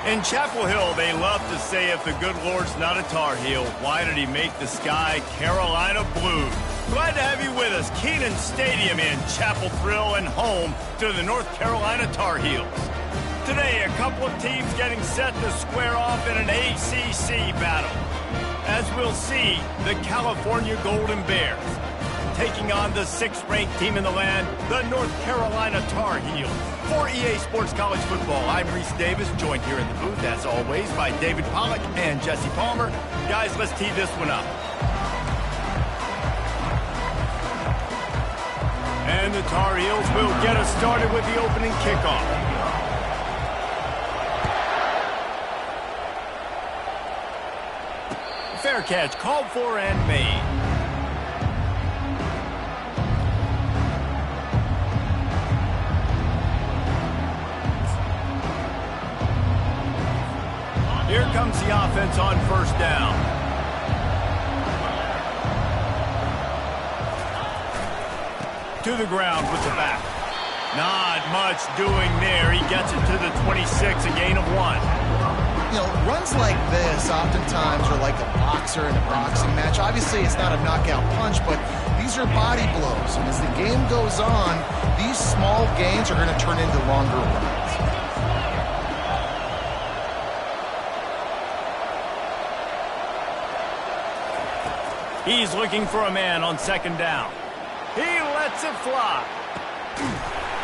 In Chapel Hill, they love to say if the good Lord's not a Tar Heel, why did he make the sky Carolina blue? Glad to have you with us. Kenan Stadium in Chapel Thrill and home to the North Carolina Tar Heels. Today, a couple of teams getting set to square off in an ACC battle. As we'll see, the California Golden Bears taking on the 6th-ranked team in the land, the North Carolina Tar Heels. For EA Sports College Football, I'm Reese Davis, joined here in the booth, as always, by David Pollack and Jesse Palmer. Guys, let's tee this one up. And the Tar Heels will get us started with the opening kickoff. Fair catch called for and made. Here comes the offense on first down. To the ground with the back. Not much doing there. He gets it to the 26, a gain of 1. You know, runs like this oftentimes are like a boxer in a boxing match. Obviously, it's not a knockout punch, but these are body blows. And as the game goes on, these small gains are going to turn into longer runs. He's looking for a man on second down. He lets it fly.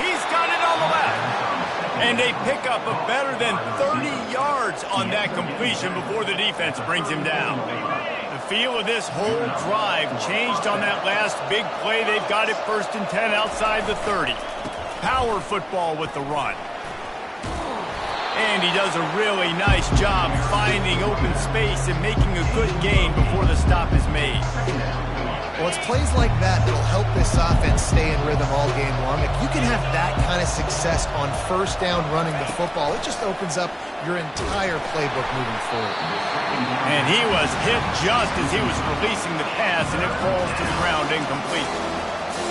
He's got it on the left. And a pickup of better than 30 yards on that completion before the defense brings him down. The feel of this whole drive changed on that last big play. They've got it 1st and 10 outside the 30. Power football with the run. And he does a really nice job finding open space and making a good gain before the stop is made. Well, it's plays like that that'll help this offense stay in rhythm all game long. If you can have that kind of success on first down running the football, it just opens up your entire playbook moving forward. And he was hit just as he was releasing the pass, and it falls to the ground incomplete.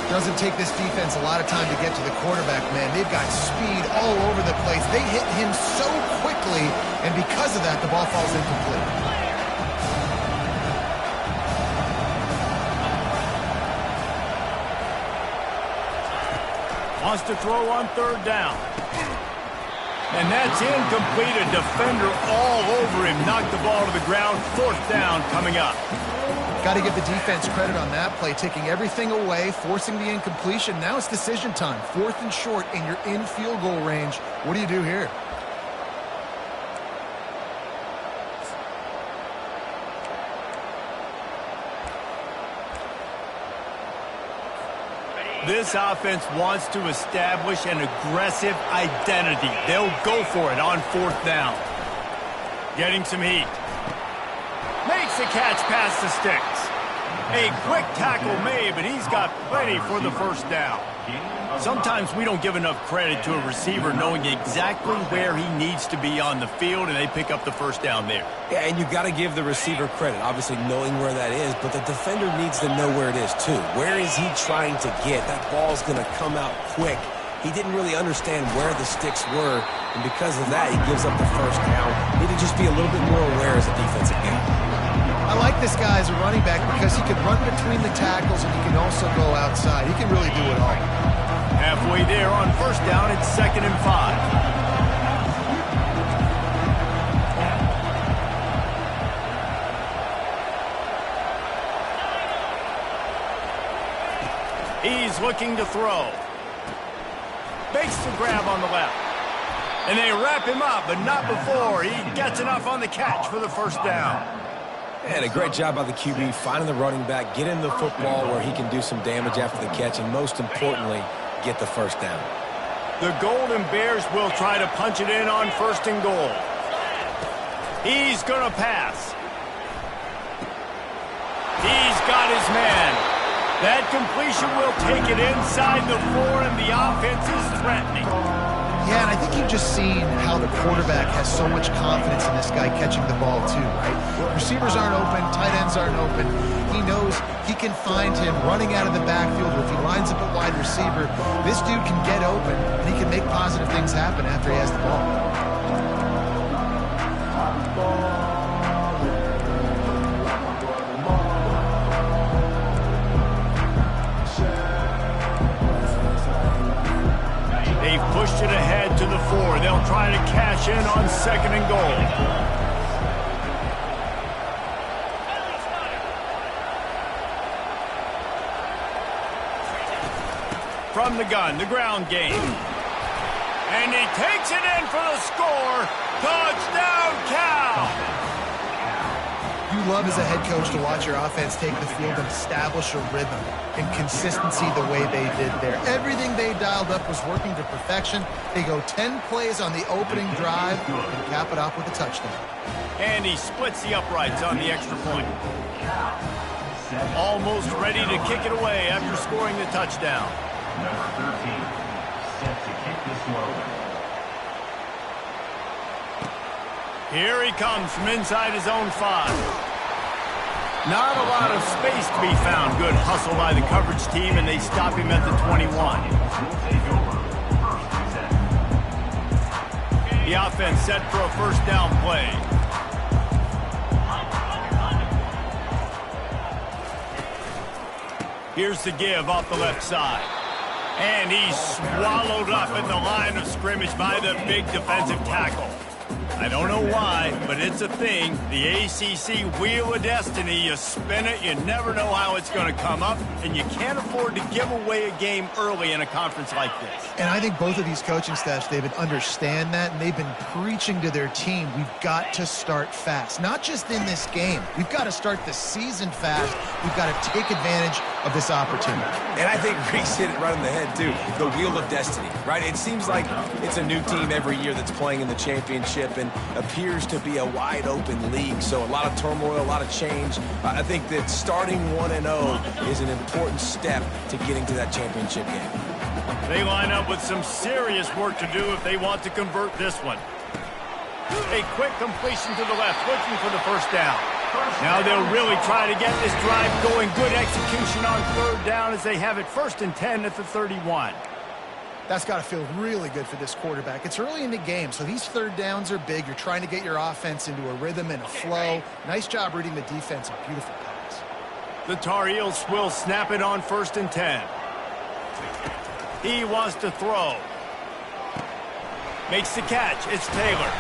Doesn't take this defense a lot of time to get to the quarterback, man. They've got speed all over the place. They hit him so quickly, and because of that, the ball falls incomplete. Wants to throw on third down. And that's incomplete. A defender all over him. Knocked the ball to the ground. 4th down coming up. Got to give the defense credit on that play, taking everything away, forcing the incompletion. Now it's decision time. 4th and short, and you're in field goal range. What do you do here? This offense wants to establish an aggressive identity. They'll go for it on 4th down. Getting some heat. Makes the catch past the sticks. A quick tackle made, but he's got plenty for the 1st down. Sometimes we don't give enough credit to a receiver knowing exactly where he needs to be on the field, and they pick up the 1st down there. Yeah, and you got to give the receiver credit, obviously knowing where that is, but the defender needs to know where it is too. Where is he trying to get? That ball's going to come out quick. He didn't really understand where the sticks were, and because of that, he gives up the 1st down. Need to just be a little bit more aware as a defensive game. I like this guy as a running back because he can run between the tackles and he can also go outside. He can really do it all. Halfway there on 1st down, it's 2nd and 5. He's looking to throw. Makes the grab on the left. And they wrap him up, but not before he gets enough on the catch for the 1st down. And a great job by the QB, finding the running back, getting the football where he can do some damage after the catch, and most importantly, get the 1st down. The Golden Bears will try to punch it in on 1st and goal. He's going to pass. He's got his man. That completion will take it inside the 4, and the offense is threatening. Yeah, and I think you've just seen how the quarterback has so much confidence in this guy catching the ball too, right? Receivers aren't open, tight ends aren't open. He knows he can find him running out of the backfield, or if he lines up a wide receiver, this dude can get open, and he can make positive things happen after he has the ball. They've pushed it ahead to the 4. They'll try to cash in on 2nd and goal. From the gun, the ground game. And he takes it in for the score. Touchdown, Cal! You love as a head coach to watch your offense take the field and establish a rhythm and consistency the way they did there. Everything they dialed up was working to perfection. They go 10 plays on the opening drive and cap it off with a touchdown. And he splits the uprights on the extra point. Almost ready to kick it away after scoring the touchdown. Number 13, set to kick this one. Here he comes from inside his own 5. Not a lot of space to be found. Good hustle by the coverage team, and they stop him at the 21. The offense set for a first down play. Here's the give off the left side. And he's swallowed up at the line of scrimmage by the big defensive tackle. I don't know why, but it's a thing. The ACC Wheel of Destiny, you spin it, you never know how it's going to come up, and you can't afford to give away a game early in a conference like this. And I think both of these coaching staffs, David, understand that, and they've been preaching to their team, we've got to start fast. Not just in this game. We've got to start the season fast. We've got to take advantage of this opportunity. And I think Reese hit it right on the head, too. The Wheel of Destiny, right? It seems like it's a new team every year that's playing in the championship and appears to be a wide-open league. So a lot of turmoil, a lot of change. I think that starting 1-0 is an important step to getting to that championship game. They line up with some serious work to do if they want to convert this one. A quick completion to the left, looking for the first down. Now they'll really try to get this drive going. Good execution on 3rd down as they have it 1st and 10 at the 31. That's got to feel really good for this quarterback. It's early in the game, so these 3rd downs are big. You're trying to get your offense into a rhythm and a flow. Nice job reading the defense. A beautiful pass. The Tar Heels will snap it on 1st and 10. He wants to throw. Makes the catch. It's Taylor.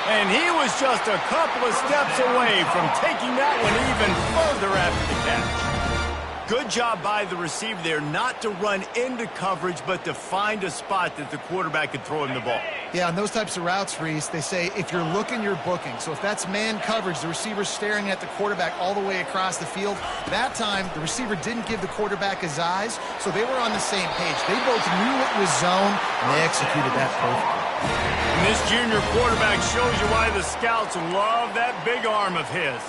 And he was just a couple of steps away from taking that one even further after the catch. Good job by the receiver there not to run into coverage, but to find a spot that the quarterback could throw him the ball. Yeah, on those types of routes, Reese, they say if you're looking, you're booking. So if that's man coverage, the receiver's staring at the quarterback all the way across the field. That time, the receiver didn't give the quarterback his eyes, so they were on the same page. They both knew it was zone, and they executed that perfectly. And this junior quarterback shows you why the scouts love that big arm of his.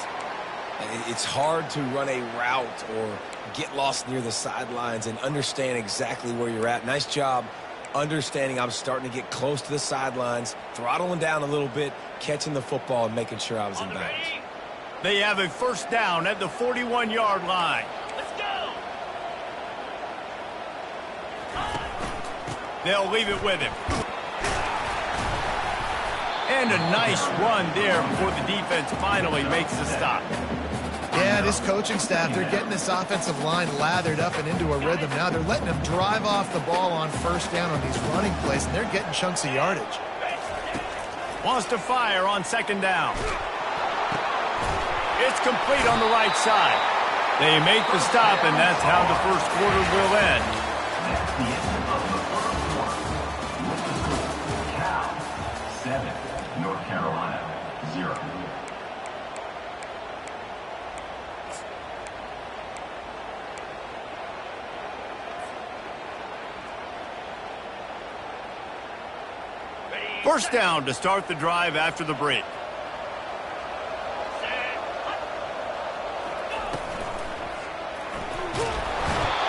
It's hard to run a route or get lost near the sidelines and understand exactly where you're at. Nice job understanding I'm starting to get close to the sidelines, throttling down a little bit, catching the football, and making sure I was in bounds. They have a first down at the 41-yard line. Let's go. They'll leave it with him. And a nice run there before the defense finally makes the stop. Yeah, this coaching staff, they're getting this offensive line lathered up and into a rhythm. Now they're letting them drive off the ball on first down on these running plays, and they're getting chunks of yardage. Wants to fire on 2nd down. It's complete on the right side. They make the stop, and that's how the first quarter will end. That's the end of the first quarter. Cal 7, North Carolina 0. First down to start the drive after the break.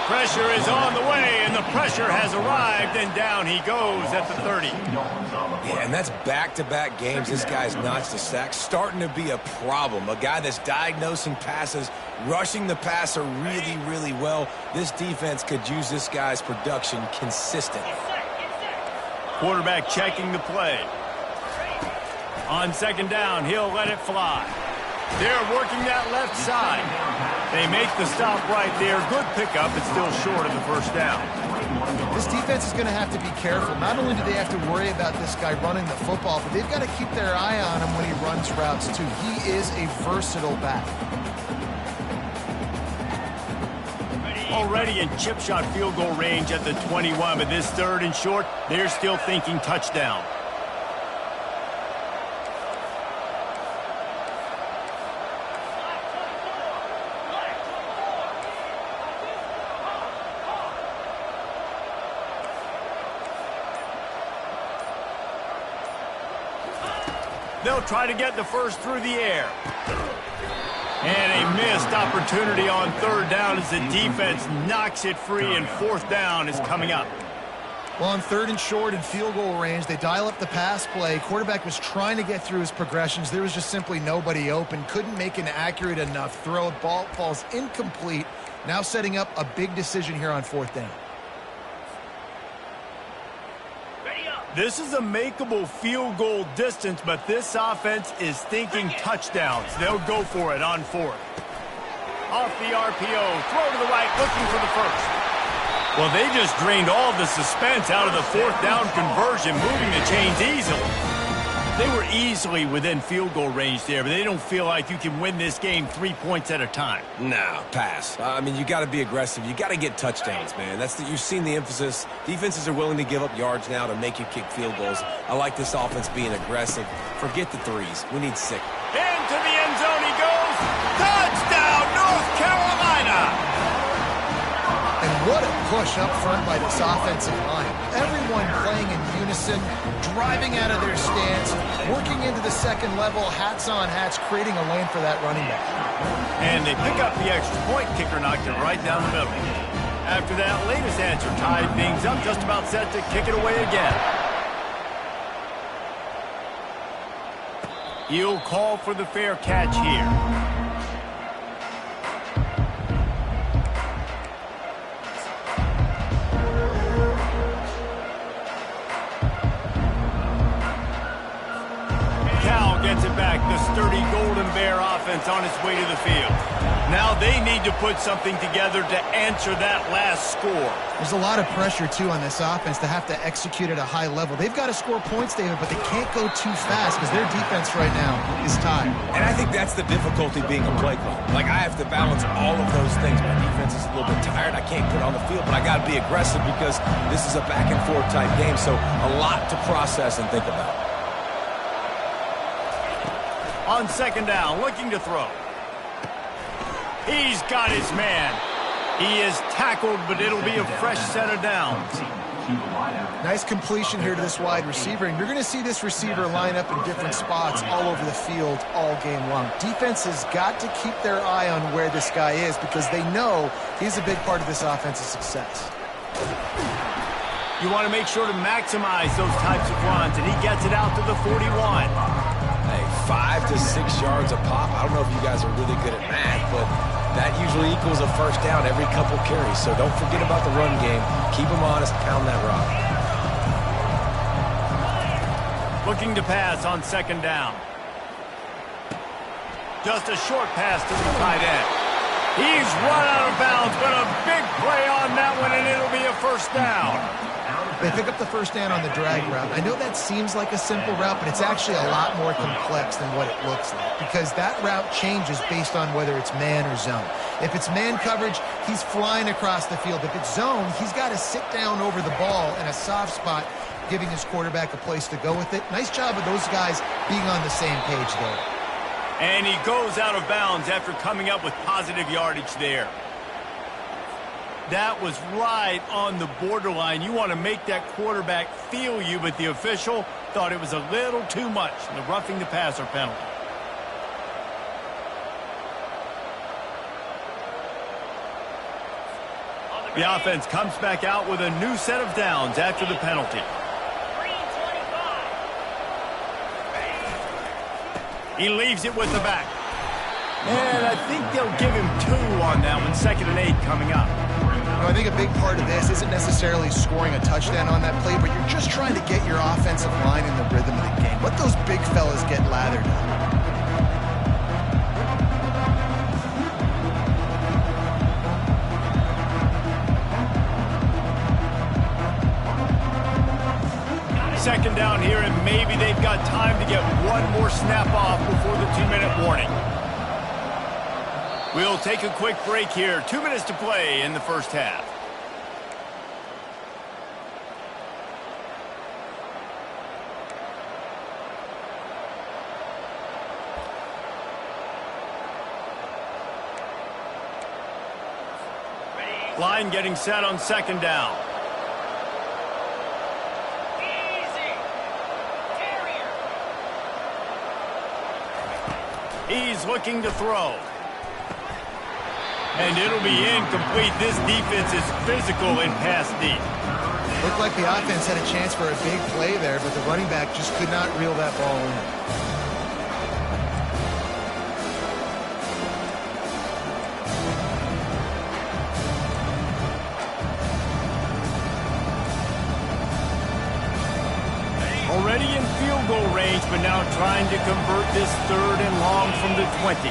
Pressure is on the way, and the pressure has arrived, and down he goes at the 30. Yeah, and that's back-to-back games. This guy's notched a sack, starting to be a problem. A guy that's diagnosing passes, rushing the passer really, really well. This defense could use this guy's production consistently. Quarterback checking the play. On second down, he'll let it fly. They're working that left side. They make the stop right there. Good pickup, but still short of the first down. This defense is going to have to be careful. Not only do they have to worry about this guy running the football, but they've got to keep their eye on him when he runs routes, too. He is a versatile back. Already in chip shot field goal range at the 21, but this third and short, they're still thinking touchdown. They'll try to get the first through the air. And a missed opportunity on third down as the defense knocks it free, and fourth down is coming up. Well, on third and short and field goal range, they dial up the pass play. Quarterback was trying to get through his progressions. There was just simply nobody open. Couldn't make an accurate enough throw. Ball falls incomplete. Now setting up a big decision here on fourth down. This is a makeable field goal distance, but this offense is thinking touchdowns. They'll go for it on fourth. Off the RPO, throw to the right, looking for the first. Well, they just drained all the suspense out of the fourth down conversion, moving the chains easily. They were easily within field goal range there, but they don't feel like you can win this game 3 points at a time. No, pass. I mean, you got to be aggressive. You got to get touchdowns, man. You've seen the emphasis. Defenses are willing to give up yards now to make you kick field goals. I like this offense being aggressive. Forget the threes. We need 6. Into the end zone he goes. Touchdown, North Carolina! And what a push up front by this offensive line. Everyone playing in unison, driving out of their stance, working into the second level, hats on hats, creating a lane for that running back. And they pick up the extra point. Kicker knocked it right down the middle. After that latest answer tied things up, just about set to kick it away again. He'll call for the fair catch here. Gets it back, the sturdy Golden Bear offense on its way to the field. Now they need to put something together to answer that last score. There's a lot of pressure, too, on this offense to have to execute at a high level. They've got to score points, David, but they can't go too fast because their defense right now is tied. And I think that's the difficulty being a play caller. Like, I have to balance all of those things. My defense is a little bit tired. I can't put on the field, but I got to be aggressive because this is a back-and-forth type game, so a lot to process and think about. On second down, looking to throw. He's got his man. He is tackled, but it'll be a fresh set of downs. Nice completion here to this wide receiver, and you're going to see this receiver line up in different spots all over the field all game long. Defense has got to keep their eye on where this guy is because they know he's a big part of this offense's success. You want to make sure to maximize those types of runs, and he gets it out to the 41. 5 to 6 yards a pop. I don't know if you guys are really good at math, but that usually equals a first down every couple carries. So don't forget about the run game. Keep them honest. Pound that rock. Looking to pass on second down. Just a short pass to the tight end. He's run out of bounds, but a big play on that one, and it'll be a first down. They pick up the first down on the drag route. I know that seems like a simple route, but it's actually a lot more complex than what it looks like because that route changes based on whether it's man or zone. If it's man coverage, he's flying across the field. If it's zone, he's got to sit down over the ball in a soft spot, giving his quarterback a place to go with it. Nice job of those guys being on the same page there. And he goes out of bounds after coming up with positive yardage there. That was right on the borderline. You want to make that quarterback feel you, but the official thought it was a little too much. The roughing the passer penalty. The offense comes back out with a new set of downs after the penalty. He leaves it with the back. And I think they'll give him 2 on that one. 2nd and 8 coming up. I think a big part of this isn't necessarily scoring a touchdown on that play, but you're just trying to get your offensive line in the rhythm of the game. Let those big fellas get lathered up. Second down here, and maybe they've got time to get one more snap off before the 2-minute warning. We'll take a quick break here. 2 minutes to play in the first half. Line getting set on second down. He's looking to throw. And it'll be incomplete. This defense is physical in pass deep. Looked like the offense had a chance for a big play there, but the running back just could not reel that ball in. Already in field goal range, but now trying to convert this 3rd and long from the 20.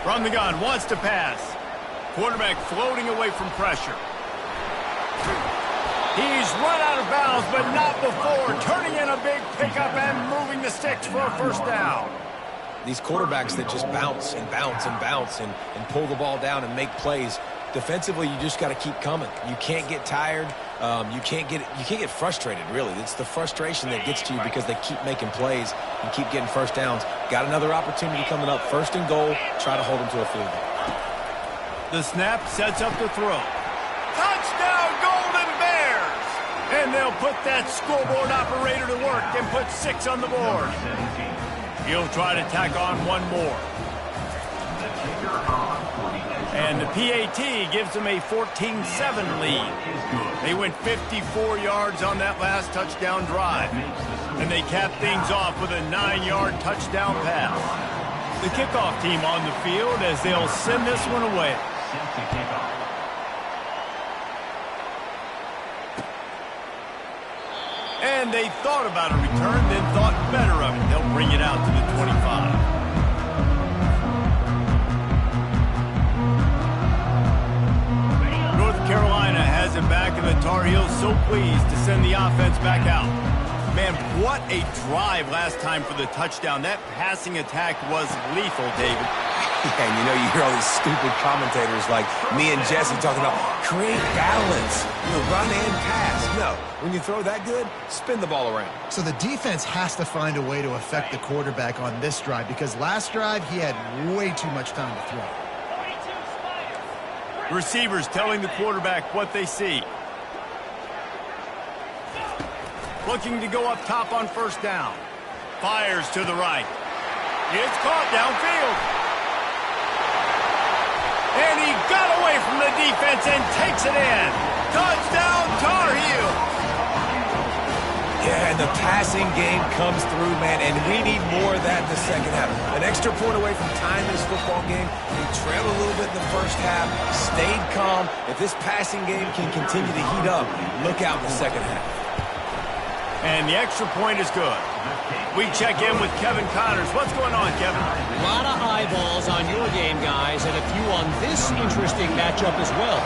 From the gun, wants to pass. Quarterback floating away from pressure. He's run out of bounds, but not before. Turning in a big pickup and moving the sticks for a first down. These quarterbacks that just bounce and bounce and bounce and pull the ball down and make plays. Defensively, you just got to keep coming. You can't get tired. You can't get frustrated, really. It's the frustration that gets to you because they keep making plays and keep getting first downs. Got another opportunity coming up. 1st and goal. Try to hold them to a field goal. The snap sets up the throw. Touchdown, Golden Bears! And they'll put that scoreboard operator to work and put 6 on the board. He'll try to tack on one more. And the PAT gives them a 14-7 lead. They went 54 yards on that last touchdown drive. And they cap things off with a 9-yard touchdown pass. The kickoff team on the field as they'll send this one away. And they thought about a return, then thought better of it. They'll bring it out to the 25. North Carolina has it back, and the Tar Heels so pleased to send the offense back out. Man, what a drive last time for the touchdown. That passing attack was lethal, David. And you know, you hear all these stupid commentators like me and Jesse talking about create balance, run and pass. No, when you throw that good, spin the ball around. So the defense has to find a way to affect the quarterback on this drive because last drive he had way too much time to throw. Receivers telling the quarterback what they see. Looking to go up top on first down. Fires to the right. It's caught downfield. And he got away from the defense and takes it in. Touchdown, Tar Heels. Yeah, and the passing game comes through, man, and we need more of that in the second half. An extra point away from tying this football game. We trailed a little bit in the first half, stayed calm. If this passing game can continue to heat up, look out in the second half. And the extra point is good. We check in with Kevin Connors. What's going on, Kevin? A lot of eyeballs on your game, guys, and a few on this interesting matchup as well.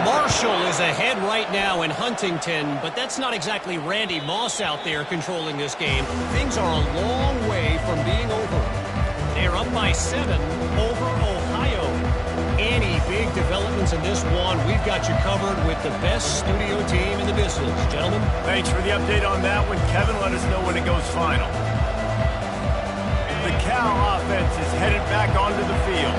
Marshall is ahead right now in Huntington, but that's not exactly Randy Moss out there controlling this game. Things are a long way from being over. They're up by 7 over Ohio. Any big developments in this one, we've got you covered with the best studio team in the business. Gentlemen. Thanks for the update on that one. Kevin, let us know when it goes final. The Cal offense is headed back onto the field.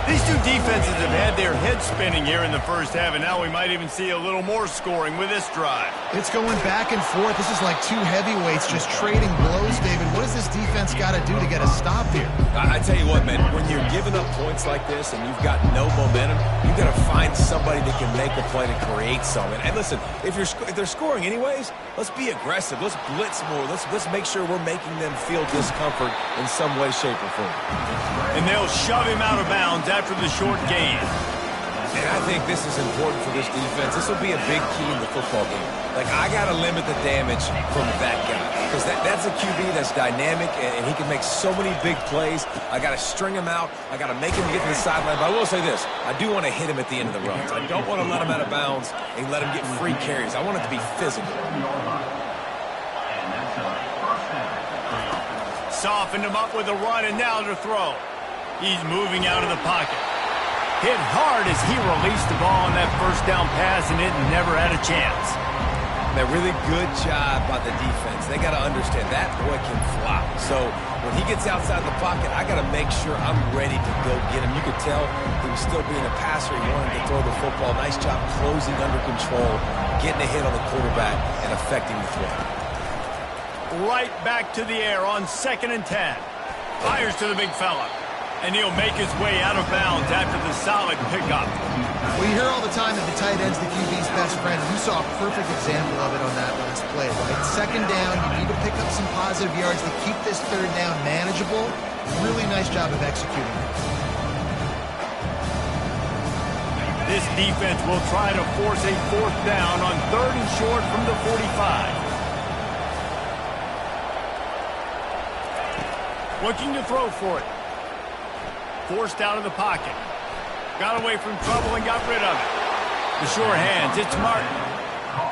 These two defenses have had their heads spinning here in the first half, and now we might even see a little more scoring with this drive. It's going back and forth. This is like two heavyweights just trading blows, David. What does this defense got to do to get a stop here? I tell you what, man, when you're giving up points like this and you've got no momentum, you've got to find somebody that can make a play to create something. And listen, if they're scoring anyways, let's be aggressive. Let's blitz more. Let's make sure we're making them feel discomfort in some way, shape, or form. And they'll shove him out of bounds after the short gain. And I think this is important for this defense. This will be a big key in the football game. Like, I got to limit the damage from that guy because that's a QB that's dynamic, and he can make so many big plays. I got to string him out. I got to make him get to the sideline. But I will say this. I do want to hit him at the end of the runs. I don't want to let him out of bounds and let him get free carries. I want it to be physical. Softened him up with a run, and now to throw. He's moving out of the pocket. Hit hard as he released the ball on that first down pass, and it never had a chance. A really good job by the defense. They got to understand that boy can fly. So when he gets outside the pocket, I got to make sure I'm ready to go get him. You could tell he was still being a passer. He wanted to throw the football. Nice job closing under control, getting a hit on the quarterback, and affecting the throw. Right back to the air on 2nd and 10. Fires to the big fella. And he'll make his way out of bounds after the solid pickup. Well, you hear all the time that the tight end's the QB's best friend. You saw a perfect example of it on that last play, right? 2nd down, you need to pick up some positive yards to keep this 3rd down manageable. Really nice job of executing it. This defense will try to force a 4th down on 3rd and short from the 45. Looking to throw for it. Forced out of the pocket. Got away from trouble and got rid of it. The sure hands, it's Martin.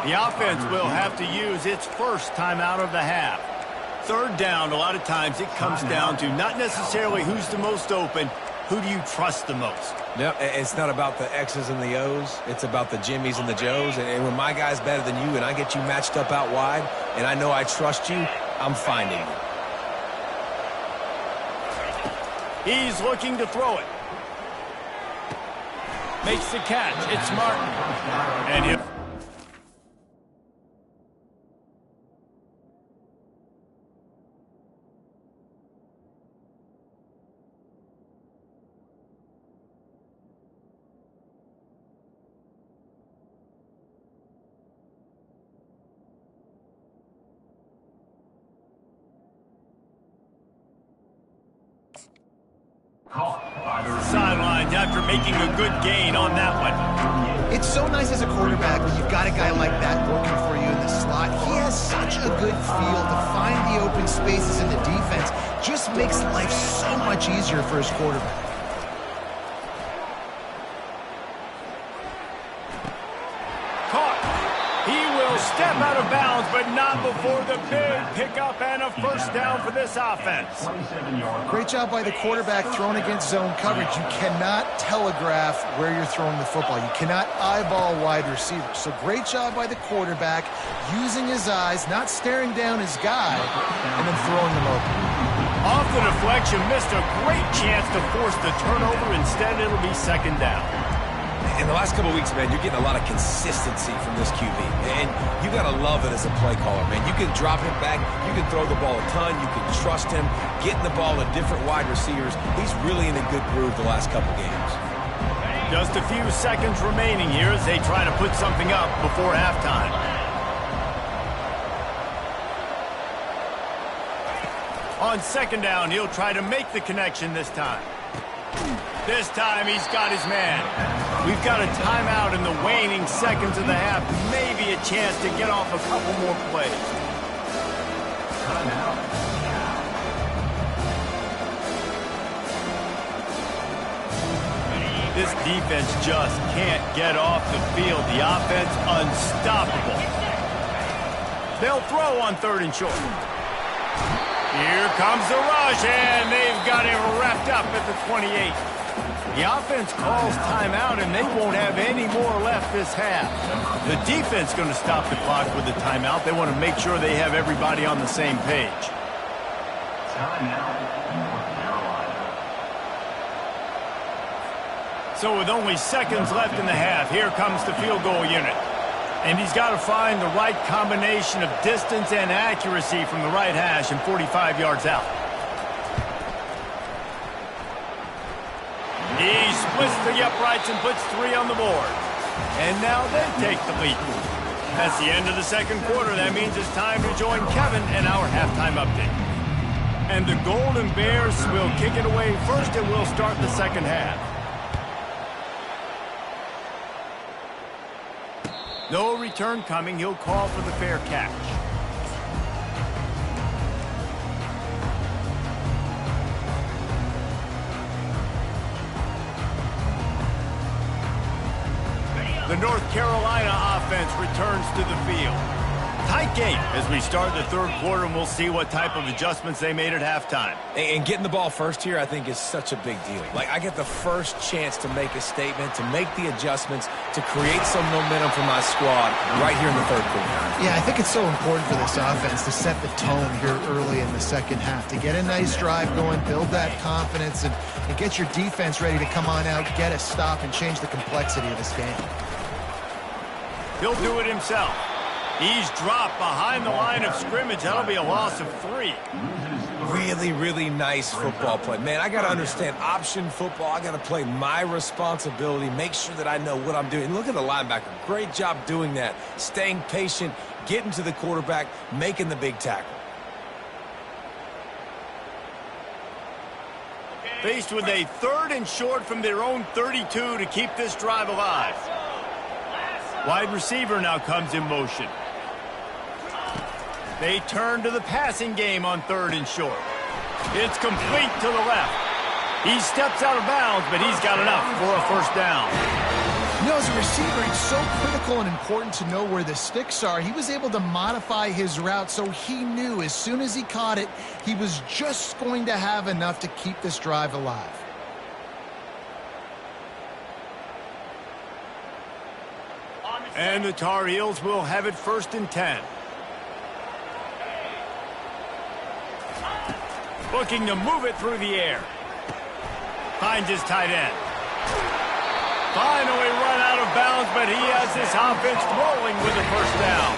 The offense will have to use its first timeout of the half. 3rd down, a lot of times it comes down to not necessarily who's the most open, who do you trust the most? No, it's not about the X's and the O's. It's about the Jimmies and the Joes. And when my guy's better than you and I get you matched up out wide and I know I trust you, I'm finding you. He's looking to throw it. Makes the catch. It's Martin. And he'll... sidelined after making a good gain on that one. It's so nice as a quarterback when you've got a guy like that working for you in the slot. He has such a good feel to find the open spaces in the defense. Just makes life so much easier for his quarterback. Caught. He will step out of bounds, but not before the big pickup and a 1st down for this offense. Great job by the quarterback throwing against zone coverage. You cannot telegraph where you're throwing the football. You cannot eyeball wide receivers. So great job by the quarterback using his eyes, not staring down his guy, and then throwing him open. Off the deflection, missed a great chance to force the turnover. Instead, it'll be 2nd down. In the last couple of weeks, man, you're getting a lot of consistency from this QB. And you got to love it as a play caller, man. You can drop it back. You can throw the ball a ton. You can trust him, getting the ball to different wide receivers. He's really in a good groove the last couple games. Just a few seconds remaining here as they try to put something up before halftime. On 2nd down, he'll try to make the connection this time. This time, he's got his man. We've got a timeout in the waning seconds of the half. Maybe a chance to get off a couple more plays. This defense just can't get off the field. The offense unstoppable. They'll throw on 3rd and short. Here comes the rush, and they've got him wrapped up at the 28. The offense calls timeout, and they won't have any more left this half. The defense going to stop the clock with the timeout. They want to make sure they have everybody on the same page. So with only seconds left in the half, here comes the field goal unit. And he's got to find the right combination of distance and accuracy from the right hash and 45 yards out. He splits the uprights and puts 3 on the board. And now they take the lead. That's the end of the 2nd quarter. That means it's time to join Kevin and our halftime update. And the Golden Bears will kick it away first, and we'll start the 2nd half. No return coming. He'll call for the fair catch. The North Carolina offense returns to the field. Tight game as we start the third quarter, and we'll see what type of adjustments they made at halftime. And getting the ball first here, I think, is such a big deal. Like, I get the first chance to make a statement, to make the adjustments, to create some momentum for my squad right here in the third quarter. Yeah, I think it's so important for this offense to set the tone here early in the second half, to get a nice drive going, build that confidence, and get your defense ready to come on out, get a stop, and change the complexity of this game. He'll do it himself. He's dropped behind the line of scrimmage. That'll be a loss of 3. Really, really nice football play. Man, I got to understand option football. I got to play my responsibility, make sure that I know what I'm doing. And look at the linebacker. Great job doing that, staying patient, getting to the quarterback, making the big tackle. Faced with a 3rd and short from their own 32 to keep this drive alive. Wide receiver now comes in motion. They turn to the passing game on 3rd and short. It's complete to the left. He steps out of bounds, but he's got enough for a first down. You know, as a receiver, it's so critical and important to know where the sticks are. He was able to modify his route, so he knew as soon as he caught it, he was just going to have enough to keep this drive alive. And the Tar Heels will have it 1st and 10. Looking to move it through the air. Finds his tight end. Finally run out of bounds, but he has this offense rolling with a first down.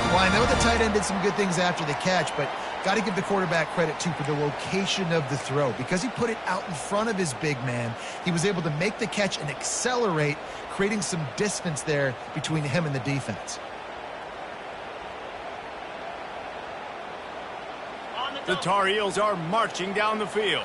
Well, I know the tight end did some good things after the catch, but got to give the quarterback credit, too, for the location of the throw. Because he put it out in front of his big man, he was able to make the catch and accelerate, creating some distance there between him and the defense. The Tar Heels are marching down the field.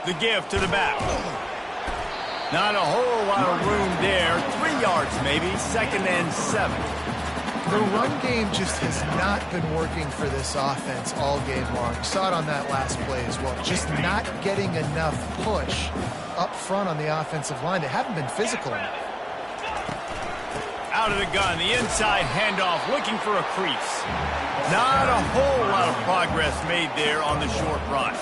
The give to the back. Not a whole lot of room there. 3 yards maybe, 2nd and 7. The run game just has not been working for this offense all game long. You saw it on that last play as well. Just not getting enough push up front on the offensive line. They haven't been physical enough. Out of the gun, the inside handoff, looking for a crease. Not a whole lot of progress made there on the short run.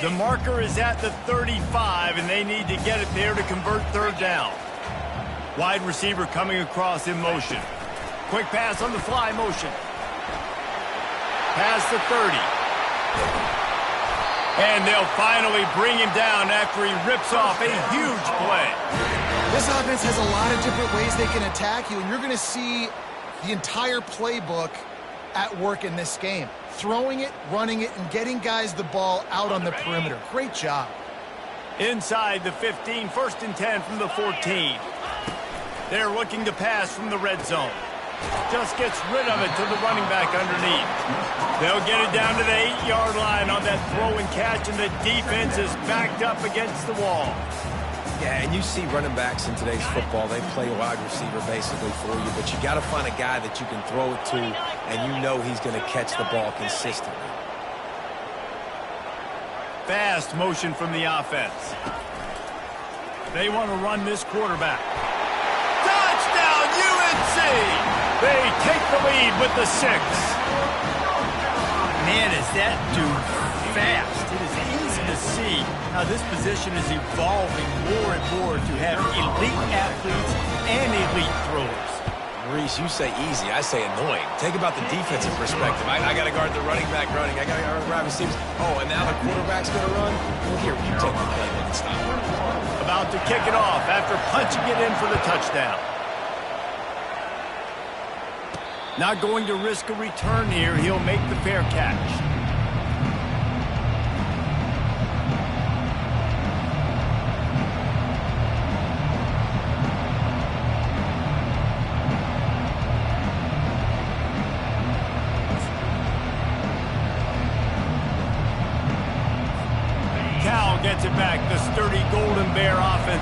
The marker is at the 35, and they need to get it there to convert 3rd down. Wide receiver coming across in motion. Quick pass on the fly motion. Past the 30. And they'll finally bring him down after he rips off a huge play. This offense has a lot of different ways they can attack you, and you're going to see the entire playbook at work in this game. Throwing it, running it, and getting guys the ball out on the perimeter. Great job. Inside the 15, 1st and 10 from the 14. They're looking to pass from the red zone. Just gets rid of it to the running back underneath. They'll get it down to the 8-yard line on that throw and catch, and the defense is backed up against the wall. Yeah, and you see running backs in today's football, they play wide receiver basically for you, but you got to find a guy that you can throw it to, and you know he's going to catch the ball consistently. Fast motion from the offense. They want to run this quarterback. Touchdown, UNC! They take the lead with the 6. Man, is that dude fast. It is easy to see how this position is evolving more and more to have elite athletes and elite throwers. Reese, you say easy, I say annoying. Take about the defensive perspective. I got to guard the running back running. I got to guard the wide receivers. Oh, and now the quarterback's going to run? Well, here, you take the play and stop. About to kick it off after punching it in for the touchdown. Not going to risk a return here. He'll make the fair catch.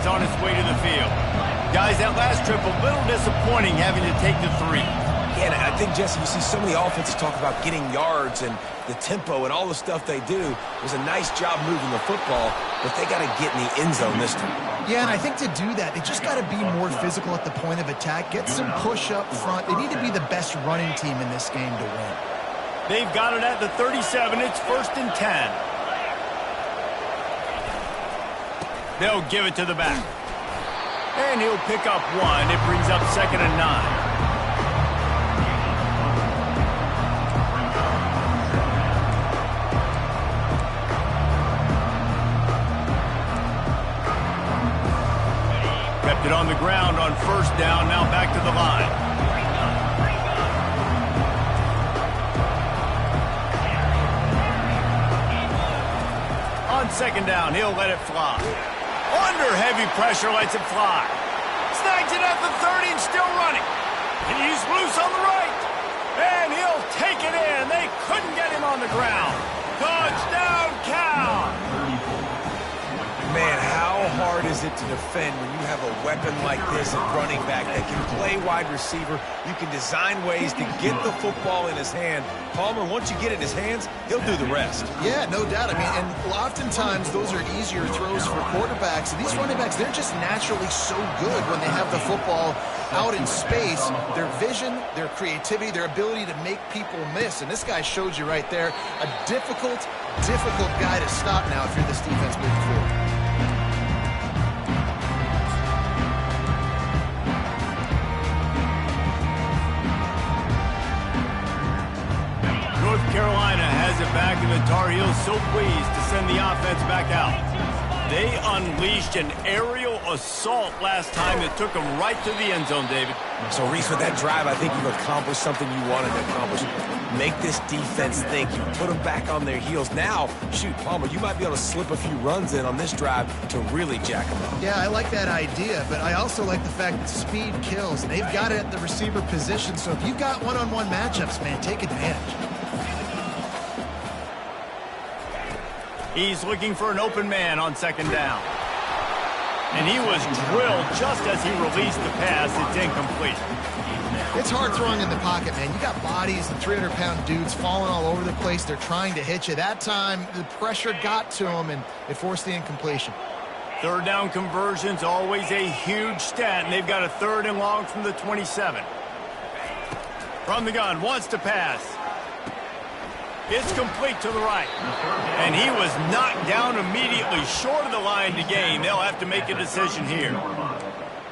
gets on its way to the field. Guys, that last trip, a little disappointing having to take the 3. Yeah, and I think, Jesse, you see so many offenses talk about getting yards and the tempo and all the stuff they do. It was a nice job moving the football, but they got to get in the end zone this time. Yeah, and I think to do that, they just got to be more physical at the point of attack, get some push up front. They need to be the best running team in this game to win. They've got it at the 37. It's 1st and 10. They'll give it to the back. And he'll pick up 1. It brings up 2nd and 9. Kept it on the ground on 1st down. Now back to the line. On 2nd down, he'll let it fly. Under heavy pressure, lets it fly. Snags it at the 30 and still running. And he's loose on the right. And he'll take it in. They couldn't get him on the ground. Touchdown, Cal. Man, how hard is it to defend when you have a weapon like this at running back that can play wide receiver? You can design ways to get the football in his hand. Palmer, once you get it in his hands, he'll do the rest. Yeah, no doubt. I mean, and oftentimes those are easier throws for quarterbacks. And these running backs, they're just naturally so good when they have the football out in space. Their vision, their creativity, their ability to make people miss. And this guy showed you right there, a difficult guy to stop now if you're this defense moving forward. North Carolina has it back, and the Tar Heels so pleased to send the offense back out. They unleashed an aerial assault last time that took them right to the end zone, David. So, Reese, with that drive, I think you've accomplished something you wanted to accomplish. Make this defense think. You put them back on their heels. Now, shoot, Palmer, you might be able to slip a few runs in on this drive to really jack them up. Yeah, I like that idea, but I also like the fact that speed kills. They've got it at the receiver position, so if you've got one-on-one matchups, man, take advantage. He's looking for an open man on 2nd down. And he was drilled just as he released the pass. It's incomplete. It's hard throwing in the pocket, man. You got bodies and 300-pound dudes falling all over the place. They're trying to hit you. That time, the pressure got to him, and it forced the incompletion. 3rd down conversion's always a huge stat, and they've got a 3rd and long from the 27. From the gun, wants to pass. It's complete to the right. And he was knocked down immediately short of the line to gain. They'll have to make a decision here.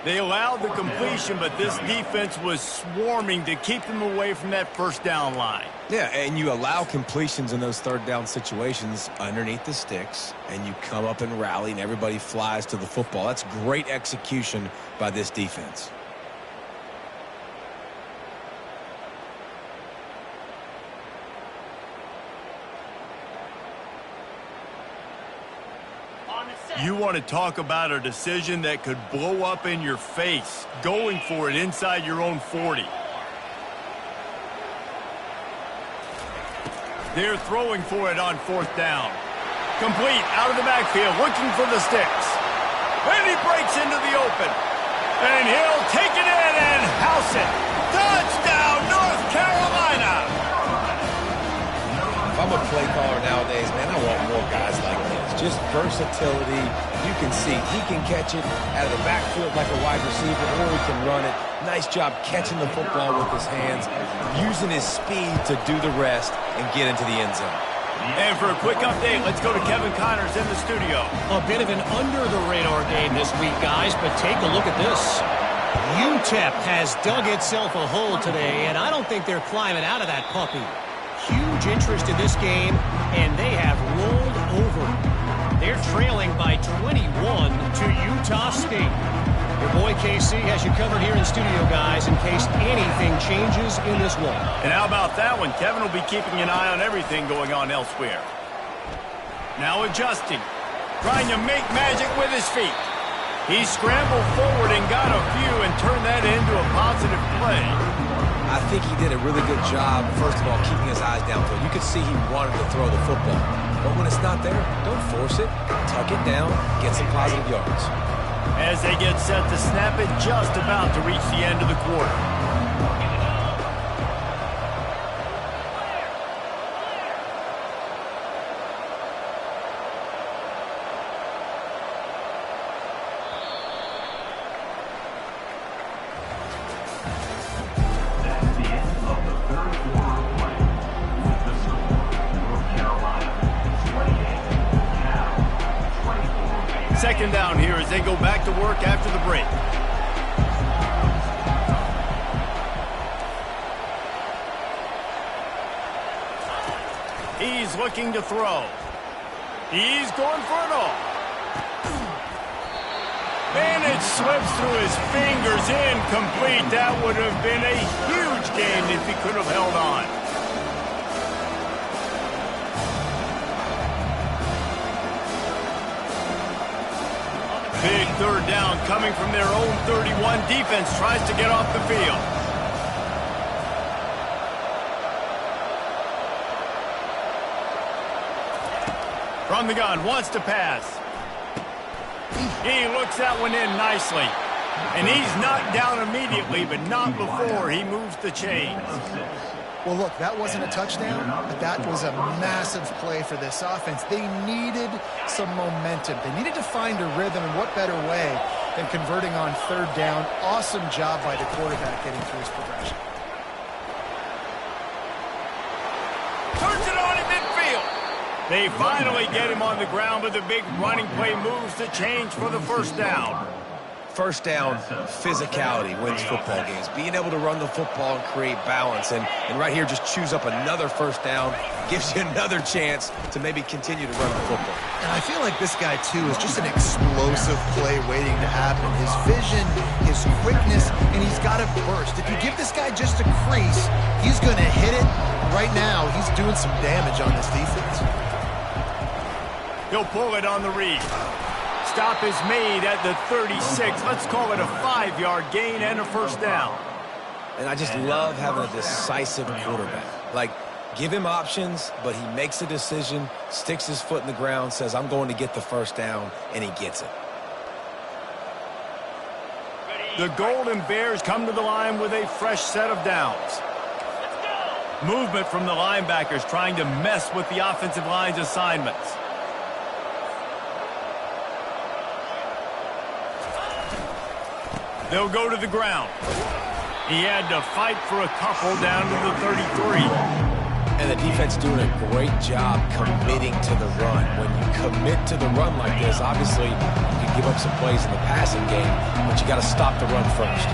They allowed the completion, but this defense was swarming to keep them away from that 1st down line. Yeah, and you allow completions in those 3rd down situations underneath the sticks, and you come up and rally, and everybody flies to the football. That's great execution by this defense. You want to talk about a decision that could blow up in your face, going for it inside your own 40. They're throwing for it on 4th down. Complete, out of the backfield, looking for the sticks. And he breaks into the open. And he'll take it in and house it. Touchdown, North Carolina! If I'm a play caller nowadays, man, I want more guys like this. Just versatility. You can see he can catch it out of the backfield like a wide receiver, or he can run it. Nice job catching the football with his hands, using his speed to do the rest and get into the end zone. And for a quick update, let's go to Kevin Connors in the studio. A bit of an under-the-radar game this week, guys, but take a look at this. UTEP has dug itself a hole today, and I don't think they're climbing out of that puppy. Huge interest in this game, and they have rolled over. They're trailing by 21 to Utah State. Your boy KC has you covered here in studio, guys, in case anything changes in this one. And how about that one? Kevin will be keeping an eye on everything going on elsewhere. Now adjusting, trying to make magic with his feet. He scrambled forward and got a few and turned that into a positive play. I think he did a really good job, first of all, keeping his eyes downfield. You could see he wanted to throw the football. But when it's not there, don't force it. Tuck it down, get some positive yards. as they get set to snap it just about to reach the end of the quarter. Second down here as they go back to work after the break. He's looking to throw. He's going for it all. And it slips through his fingers, incomplete. That would have been a huge gain if he could have held on. Big third down coming from their own 31. Defense tries to get off the field. From the gun, wants to pass. He looks that one in nicely. And he's knocked down immediately, but not before he moves the chains. Well, look, that wasn't a touchdown, but that was a massive play for this offense. They needed some momentum. They needed to find a rhythm, and what better way than converting on third down. Awesome job by the quarterback getting through his progression. Turns it on in midfield. They finally get him on the ground, but the big running play moves the chains for the first down. First down, physicality wins football games. Being able to run the football and create balance. And right here, just choose up another first down. Gives you another chance to maybe continue to run the football. And I feel like this guy, too, is just an explosive play waiting to happen. His vision, his quickness, and he's got a burst. If you give this guy just a crease, he's going to hit it. Right now, he's doing some damage on this defense. He'll pull it on the read. Stop is made at the 36. Let's call it a 5-yard gain and a first down. And I just love having a decisive quarterback. Like, give him options, but he makes a decision, sticks his foot in the ground, says, I'm going to get the first down, and he gets it. The Golden Bears come to the line with a fresh set of downs. Movement from the linebackers trying to mess with the offensive line's assignments. They'll go to the ground. He had to fight for a couple down to the 33. And the defense doing a great job committing to the run. When you commit to the run like this, obviously you can give up some plays in the passing game, but you got to stop the run first.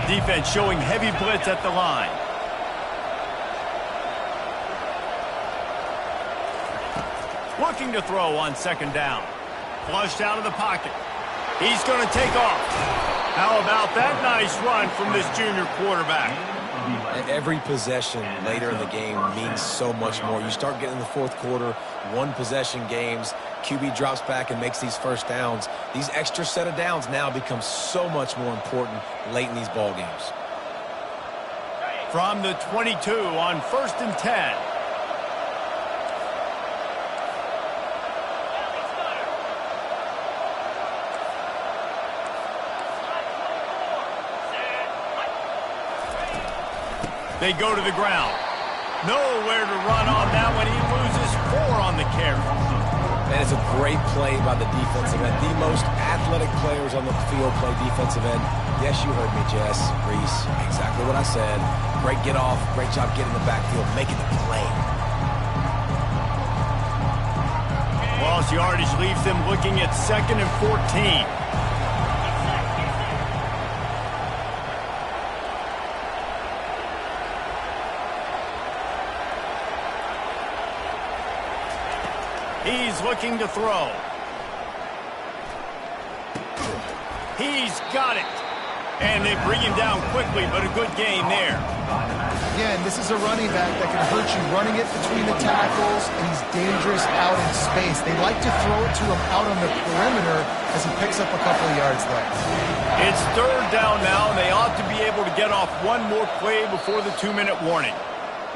Defense showing heavy blitz at the line. Looking to throw on second down. Flushed out of the pocket. He's going to take off. How about that nice run from this junior quarterback? Every possession later in the game means so much more. You start getting in the fourth quarter, one-possession games, QB drops back and makes these first downs. These extra set of downs now become so much more important late in these ball games. From the 22 on 1st and 10. They go to the ground. Nowhere to run on that one. He loses 4 on the carry. And it's a great play by the defensive end. The most athletic players on the field play defensive end. Yes, you heard me, Jess, Reese. Exactly what I said. Great get off. Great job getting the backfield, making the play. Lost yardage leaves them looking at 2nd and 14. He's looking to throw. He's got it. And they bring him down quickly, but a good game there. Again, this is a running back that can hurt you running it between the tackles, and he's dangerous out in space. They like to throw it to him out on the perimeter as he picks up a couple of yards there. It's third down now, and they ought to be able to get off one more play before the 2-minute warning.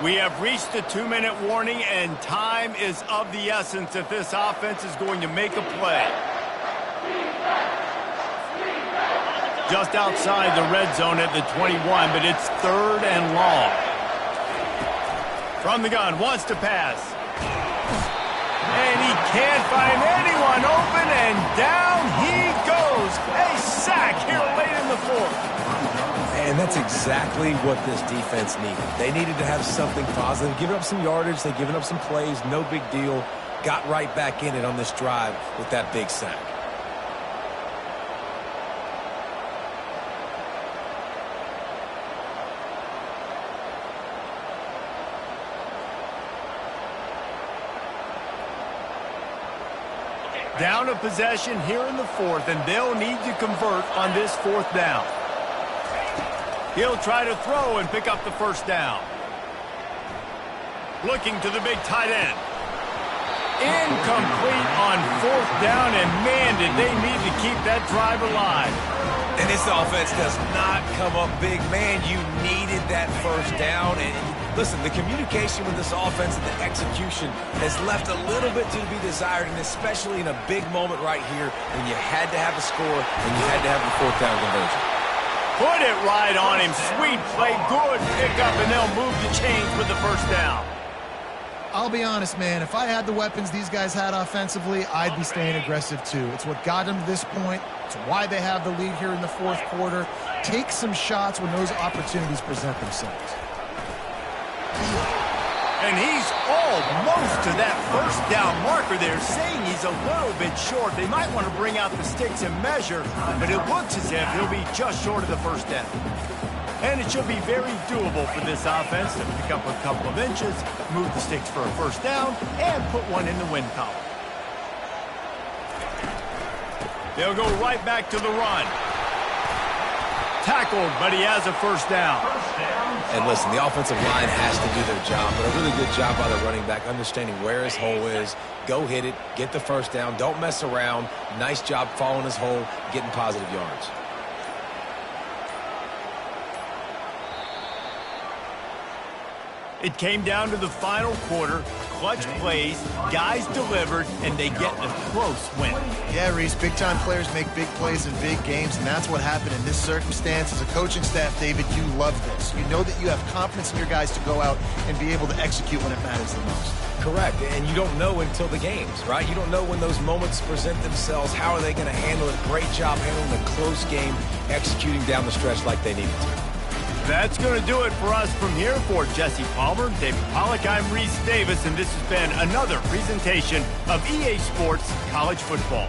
We have reached the 2-minute warning, and time is of the essence if this offense is going to make a play. just outside the red zone at the 21, but it's 3rd and long. From the gun, wants to pass. And he can't find anyone open, and down he goes. A sack here late in the 4th. And that's exactly what this defense needed. They needed to have something positive. Giving up some yardage, they've given up some plays, no big deal. Got right back in it on this drive with that big sack. Down a possession here in the 4th, and they'll need to convert on this 4th down. He'll try to throw and pick up the 1st down. Looking to the big tight end. Incomplete on 4th down, and man, did they need to keep that drive alive. And this offense does not come up big. Man, you needed that 1st down. And listen, the communication with this offense and the execution has left a little bit to be desired, and especially in a big moment right here when you had to have a score and you had to have the 4th down conversion. Put it right on him. Sweet play, good pickup, and they'll move the chains with the 1st down. I'll be honest, man. If I had the weapons these guys had offensively, I'd be staying aggressive too. It's what got them to this point. It's why they have the lead here in the 4th quarter. Take some shots when those opportunities present themselves. And he's almost to that 1st down marker there, saying he's a little bit short. They might want to bring out the sticks and measure, but it looks as if he'll be just short of the 1st down. And it should be very doable for this offense to pick up a couple of inches, move the sticks for a 1st down, and put one in the win column. They'll go right back to the run. Tackled, but he has a 1st down. And listen, the offensive line has to do their job, but a really good job by the running back, understanding where his hole is. Go hit it, get the 1st down, don't mess around. Nice job following his hole, getting positive yards. It came down to the final quarter. Clutch plays, guys delivered, and they get a close win. Yeah, Reese, big-time players make big plays in big games, and that's what happened in this circumstance. As a coaching staff, David, you love this. You know that you have confidence in your guys to go out and be able to execute when it matters the most. Correct, and you don't know until the games, right? You don't know when those moments present themselves. How are they going to handle it? Great job handling a close game, executing down the stretch like they needed to. That's going to do it for us from here. For Jesse Palmer, David Pollack, I'm Reese Davis, and this has been another presentation of EA Sports College Football.